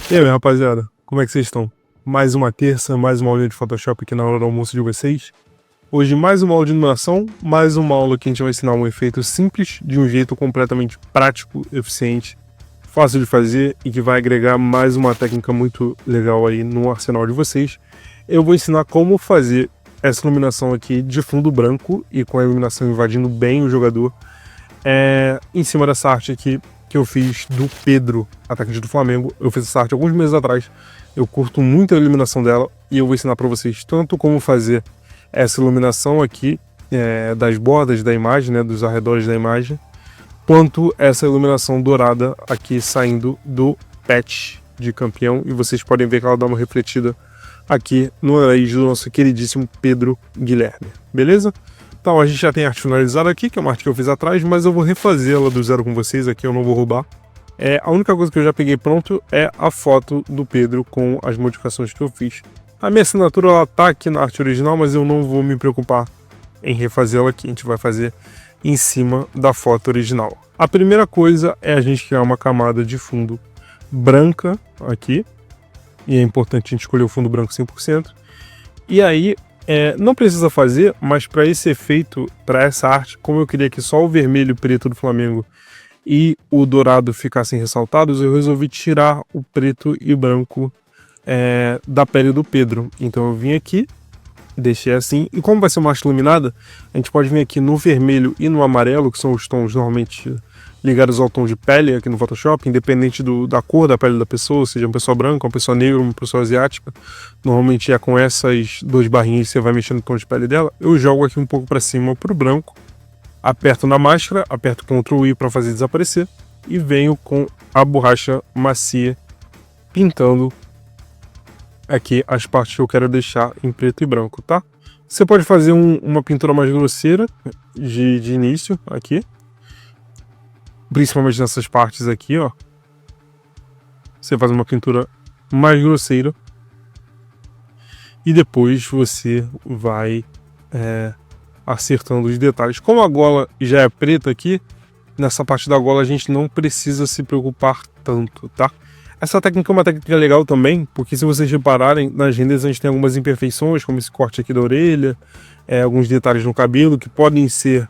E aí, rapaziada, como é que vocês estão? Mais uma terça, mais uma aula de Photoshop aqui na hora do almoço de vocês. Hoje mais uma aula de iluminação, mais uma aula que a gente vai ensinar um efeito simples, de um jeito completamente prático, eficiente, fácil de fazer e que vai agregar mais uma técnica muito legal aí no arsenal de vocês. Eu vou ensinar como fazer essa iluminação aqui de fundo branco e com a iluminação invadindo bem o jogador, em cima dessa arte aqui que eu fiz do Pedro, atacante do Flamengo. Eu fiz essa arte alguns meses atrás. Eu curto muito a iluminação dela e eu vou ensinar para vocês tanto como fazer essa iluminação aqui das bordas da imagem, né, dos arredores da imagem, quanto essa iluminação dourada aqui saindo do patch de campeão. E vocês podem ver que ela dá uma refletida aqui no nariz do nosso queridíssimo Pedro Guilherme, beleza? Então a gente já tem a arte finalizada aqui, que é uma arte que eu fiz atrás, mas eu vou refazê-la do zero com vocês aqui, eu não vou roubar. A única coisa que eu já peguei pronto é a foto do Pedro com as modificações que eu fiz. A minha assinatura ela tá aqui na arte original, mas eu não vou me preocupar em refazê-la aqui, a gente vai fazer em cima da foto original. A primeira coisa é a gente criar uma camada de fundo branca aqui, e é importante a gente escolher o fundo branco 100%. E aí, não precisa fazer, mas para esse efeito, para essa arte, como eu queria que só o vermelho e preto do Flamengo e o dourado ficassem ressaltados, eu resolvi tirar o preto e branco da pele do Pedro. Então eu vim aqui, deixei assim, e como vai ser uma arte iluminada, a gente pode vir aqui no vermelho e no amarelo, que são os tons normalmente ligados ao tom de pele aqui no Photoshop, independente da cor da pele da pessoa, seja uma pessoa branca, uma pessoa negra, uma pessoa asiática. Normalmente é com essas duas barrinhas que você vai mexendo no tom de pele dela. Eu jogo aqui um pouco para cima para o branco, aperto na máscara, aperto Ctrl I para fazer desaparecer e venho com a borracha macia pintando aqui as partes que eu quero deixar em preto e branco, tá? Você pode fazer uma pintura mais grosseira de início aqui, principalmente nessas partes aqui, ó. Você faz uma pintura mais grosseira e depois você vai acertando os detalhes. Como a gola já é preta aqui, nessa parte da gola a gente não precisa se preocupar tanto, tá? Essa técnica é uma técnica legal também, porque se vocês repararem, nas renders a gente tem algumas imperfeições, como esse corte aqui da orelha, alguns detalhes no cabelo que podem ser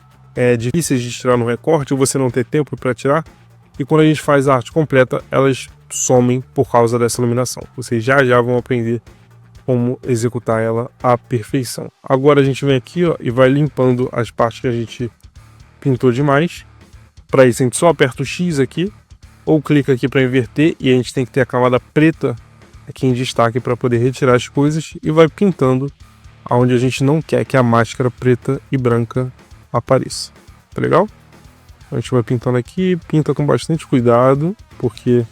difíceis de tirar no recorte ou você não ter tempo para tirar, e quando a gente faz a arte completa elas somem por causa dessa iluminação. Vocês já vão aprender como executar ela à perfeição. Agora a gente vem aqui, ó, e vai limpando as partes que a gente pintou demais. Para isso a gente só aperta o X aqui ou clica aqui para inverter e a gente tem que ter a camada preta aqui em destaque para poder retirar as coisas e vai pintando aonde a gente não quer que a máscara preta e branca apareça. Tá legal? A gente vai pintando aqui, pinta com bastante cuidado, porque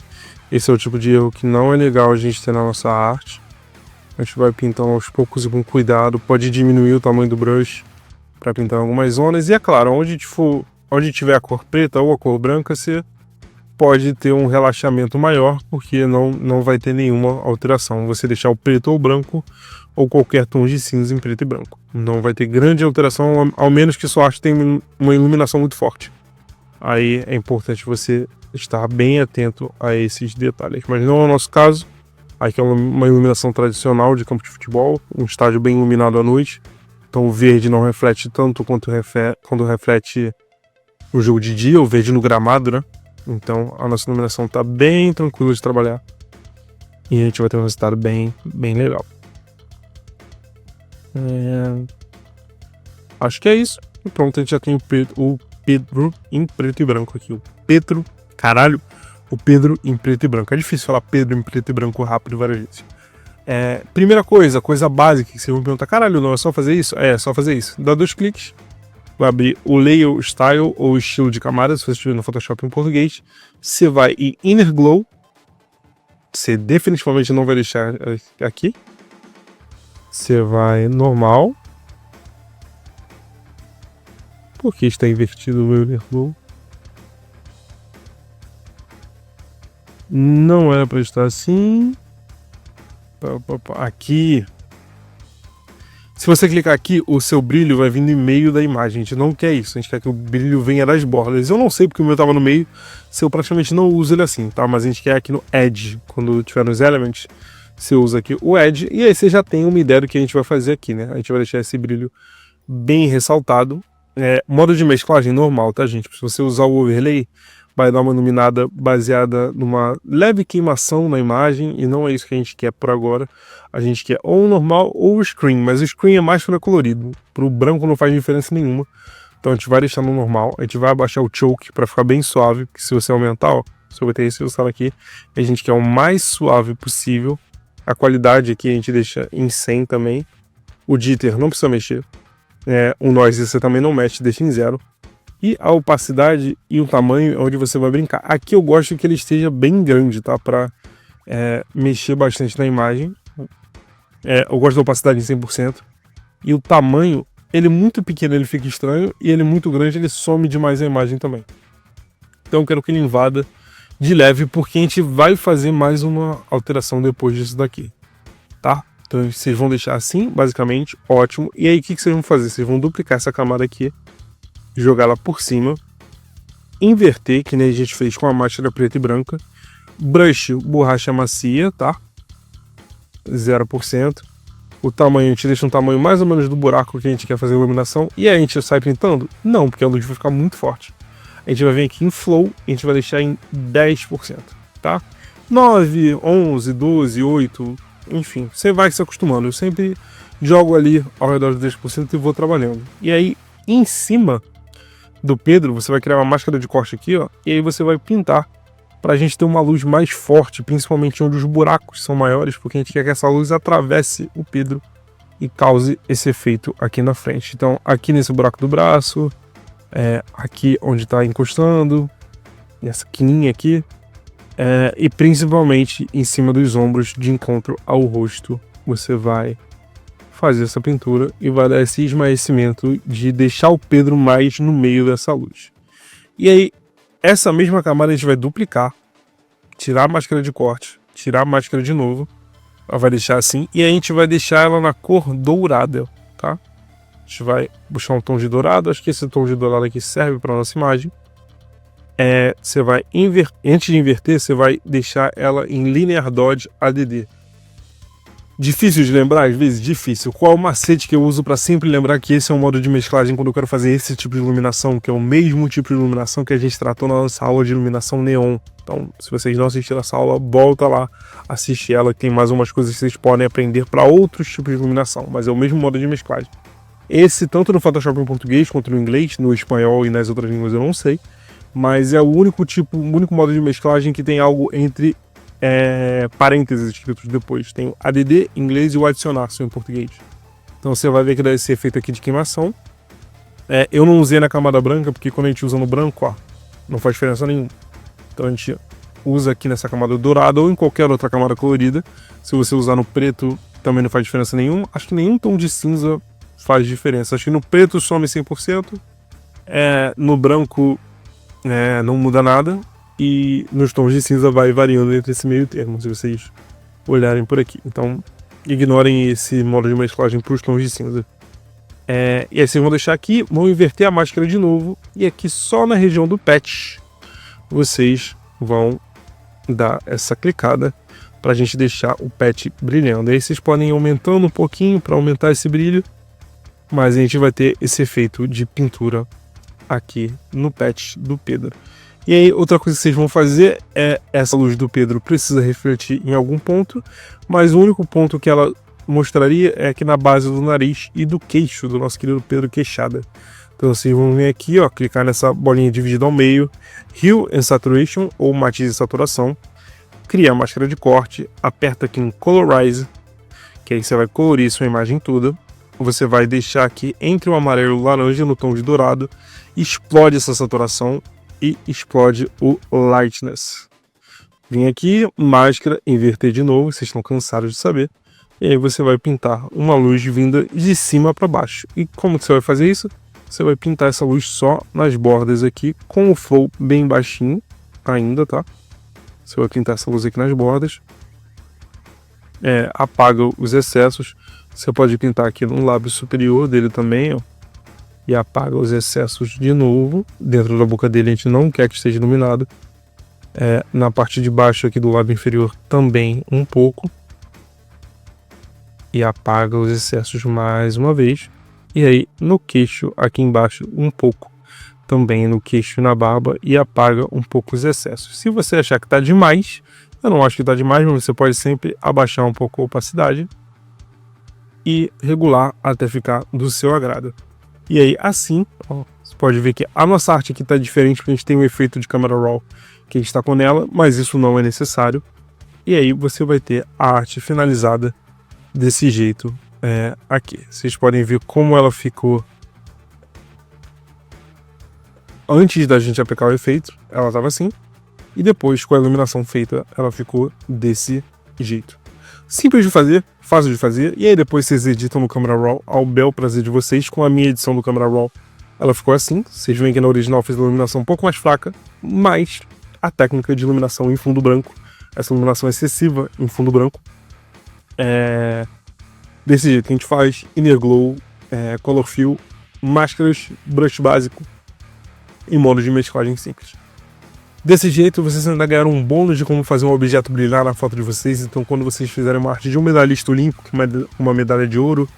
esse é o tipo de erro que não é legal a gente ter na nossa arte. A gente vai pintando aos poucos e com cuidado, pode diminuir o tamanho do brush para pintar algumas zonas. E é claro, onde tiver a cor preta ou a cor branca, você pode ter um relaxamento maior, porque não vai ter nenhuma alteração. Você deixar o preto ou branco ou qualquer tom de cinza em preto e branco. Não vai ter grande alteração, ao menos que sua arte tenha uma iluminação muito forte. Aí é importante você estar bem atento a esses detalhes. Mas não é o nosso caso. Aqui é uma iluminação tradicional de campo de futebol, um estádio bem iluminado à noite. Então o verde não reflete tanto quanto reflete o jogo de dia, o verde no gramado, né? Então a nossa iluminação está bem tranquila de trabalhar. E a gente vai ter um resultado bem legal. Acho que é isso. E pronto, a gente já tem o Pedro em preto e branco aqui. O Pedro em preto e branco. É difícil falar Pedro em preto e branco rápido várias vezes. Primeira coisa básica que você vai me perguntar, caralho, não é só fazer isso? É só fazer isso. Dá 2 cliques, vai abrir o Layer Style ou estilo de camada, se você estiver no Photoshop em português. Você vai em Inner Glow. Você definitivamente não vai deixar aqui. Você vai normal. Porque está invertido o meu Inner Glow. Não era para estar assim. Aqui. Se você clicar aqui, o seu brilho vai vir no meio da imagem. A gente não quer isso, a gente quer que o brilho venha das bordas. Eu não sei porque o meu tava no meio, se eu praticamente não uso ele assim, tá? Mas a gente quer aqui no Edge, quando tiver nos Elements, você usa aqui o Edge, e aí você já tem uma ideia do que a gente vai fazer aqui, né? A gente vai deixar esse brilho bem ressaltado. Modo de mesclagem normal, tá, gente? Se você usar o Overlay, vai dar uma iluminada baseada numa leve queimação na imagem, e não é isso que a gente quer por agora. A gente quer ou o normal ou o screen, mas o screen é mais para colorido. Para o branco não faz diferença nenhuma. Então a gente vai deixar no normal, a gente vai abaixar o choke para ficar bem suave, porque se você aumentar, ó, se eu botar esse resultado aqui, a gente quer o mais suave possível. A qualidade aqui a gente deixa em 100 também. O jitter não precisa mexer. O noise você também não mexe, deixa em 0. E a opacidade e o tamanho é onde você vai brincar. Aqui eu gosto que ele esteja bem grande, tá? Para mexer bastante na imagem. Eu gosto da opacidade em 100%. E o tamanho, ele muito pequeno ele fica estranho. E ele muito grande ele some demais a imagem também. Então eu quero que ele invada de leve, porque a gente vai fazer mais uma alteração depois disso daqui. Tá? Então vocês vão deixar assim, basicamente, ótimo. E aí o que vocês vão fazer? Vocês vão duplicar essa camada aqui, jogar ela por cima, inverter, que nem a gente fez com a máscara preta e branca. Brush, borracha macia, tá? 0%. O tamanho, a gente deixa um tamanho mais ou menos do buraco que a gente quer fazer a iluminação. E aí a gente sai pintando? Não, porque a luz vai ficar muito forte. A gente vai vir aqui em Flow e a gente vai deixar em 10%, tá? 9, 11, 12, 8, enfim, você vai se acostumando. Eu sempre jogo ali ao redor de 10% e vou trabalhando. E aí, em cima do Pedro, você vai criar uma máscara de corte aqui, ó, e aí você vai pintar pra gente ter uma luz mais forte, principalmente onde os buracos são maiores, porque a gente quer que essa luz atravesse o Pedro e cause esse efeito aqui na frente. Então, aqui nesse buraco do braço, aqui onde tá encostando, nessa quininha aqui, e principalmente em cima dos ombros de encontro ao rosto, você vai fazer essa pintura e vai dar esse esmaecimento de deixar o Pedro mais no meio dessa luz. E aí, essa mesma camada a gente vai duplicar, tirar a máscara de corte, tirar a máscara de novo, ela vai deixar assim, e a gente vai deixar ela na cor dourada, tá? A gente vai buscar um tom de dourado, acho que esse tom de dourado aqui serve para nossa imagem. Você vai antes de inverter, você vai deixar ela em Linear Dodge ADD. Difícil de lembrar, às vezes difícil. Qual é o macete que eu uso para sempre lembrar que esse é um modo de mesclagem quando eu quero fazer esse tipo de iluminação, que é o mesmo tipo de iluminação que a gente tratou na nossa aula de iluminação neon. Então, se vocês não assistiram essa aula, volta lá, assiste ela, que tem mais umas coisas que vocês podem aprender para outros tipos de iluminação, mas é o mesmo modo de mesclagem. Esse, tanto no Photoshop em português quanto no inglês, no espanhol e nas outras línguas eu não sei, mas é o único modo de mesclagem que tem algo entre parênteses escritos depois. Tem o ADD em inglês e o adicionar em português. Então você vai ver que dá esse efeito aqui de queimação. Eu não usei na camada branca, porque quando a gente usa no branco, ó, não faz diferença nenhuma. Então a gente usa aqui nessa camada dourada ou em qualquer outra camada colorida. Se você usar no preto, também não faz diferença nenhuma. Acho que nenhum tom de cinza faz diferença. Acho que no preto some 100%. No branco não muda nada. E nos tons de cinza vai variando entre esse meio termo, se vocês olharem por aqui. Então, ignorem esse modo de mesclagem para os tons de cinza. E aí vocês vão deixar aqui, vão inverter a máscara de novo. E aqui só na região do patch, vocês vão dar essa clicada para a gente deixar o patch brilhando. Aí vocês podem ir aumentando um pouquinho para aumentar esse brilho. Mas a gente vai ter esse efeito de pintura aqui no patch do Pedro. E aí, outra coisa que vocês vão fazer essa luz do Pedro precisa refletir em algum ponto, mas o único ponto que ela mostraria é aqui na base do nariz e do queixo do nosso querido Pedro Queixada. Então vocês vão vir aqui, ó, clicar nessa bolinha dividida ao meio, Hue and Saturation, ou matiz e saturação, cria a máscara de corte, aperta aqui em Colorize, que aí você vai colorir sua imagem toda. Você vai deixar aqui entre o amarelo e o laranja no tom de dourado, explode essa saturação e explode o Lightness. Vim aqui, máscara, inverter de novo, vocês estão cansados de saber. E aí você vai pintar uma luz vinda de cima para baixo. E como que você vai fazer isso? Você vai pintar essa luz só nas bordas aqui, com o flow bem baixinho ainda, tá? Você vai pintar essa luz aqui nas bordas. Apaga os excessos. Você pode pintar aqui no lábio superior dele também, ó, e apaga os excessos de novo. Dentro da boca dele a gente não quer que esteja iluminado. Na parte de baixo aqui do lábio inferior também um pouco. E apaga os excessos mais uma vez. E aí no queixo aqui embaixo um pouco. Também no queixo e na barba, e apaga um pouco os excessos. Se você achar que tá demais, eu não acho que tá demais, mas você pode sempre abaixar um pouco a opacidade e regular até ficar do seu agrado. E aí assim, ó, você pode ver que a nossa arte aqui tá diferente, porque a gente tem um efeito de câmera raw que a gente tá com ela, mas isso não é necessário. E aí você vai ter a arte finalizada desse jeito aqui. Vocês podem ver como ela ficou antes da gente aplicar o efeito. Ela estava assim, e depois com a iluminação feita ela ficou desse jeito. Simples de fazer, fácil de fazer, e aí depois vocês editam no Camera Raw ao bel prazer de vocês. Com a minha edição do Camera Raw ela ficou assim. Vocês veem que na original fez a iluminação um pouco mais fraca, mas a técnica de iluminação em fundo branco, essa iluminação excessiva em fundo branco, desse jeito que a gente faz: Inner Glow, Color Fill, máscaras, brush básico e modo de mesclagem simples. Desse jeito vocês ainda ganharam um bônus de como fazer um objeto brilhar na foto de vocês. Então quando vocês fizerem uma arte de um medalhista olímpico, uma medalha de ouro,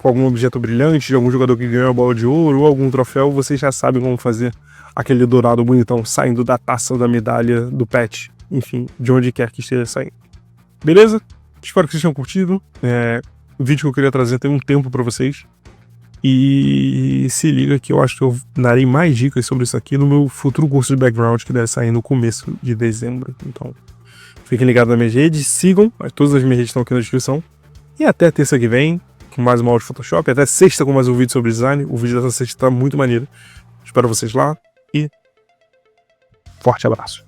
com algum objeto brilhante, de algum jogador que ganhou a bola de ouro ou algum troféu, vocês já sabem como fazer aquele dourado bonitão saindo da taça, da medalha, do pet, enfim, de onde quer que esteja saindo. Beleza? Espero que vocês tenham curtido. O vídeo que eu queria trazer tem um tempo para vocês. E se liga que eu acho que eu darei mais dicas sobre isso aqui no meu futuro curso de background, que deve sair no começo de dezembro. Então, fiquem ligados nas minhas redes, sigam, todas as minhas redes estão aqui na descrição. E até terça que vem, com mais uma aula de Photoshop, até sexta com mais um vídeo sobre design. O vídeo dessa sexta tá muito maneiro. Espero vocês lá e forte abraço.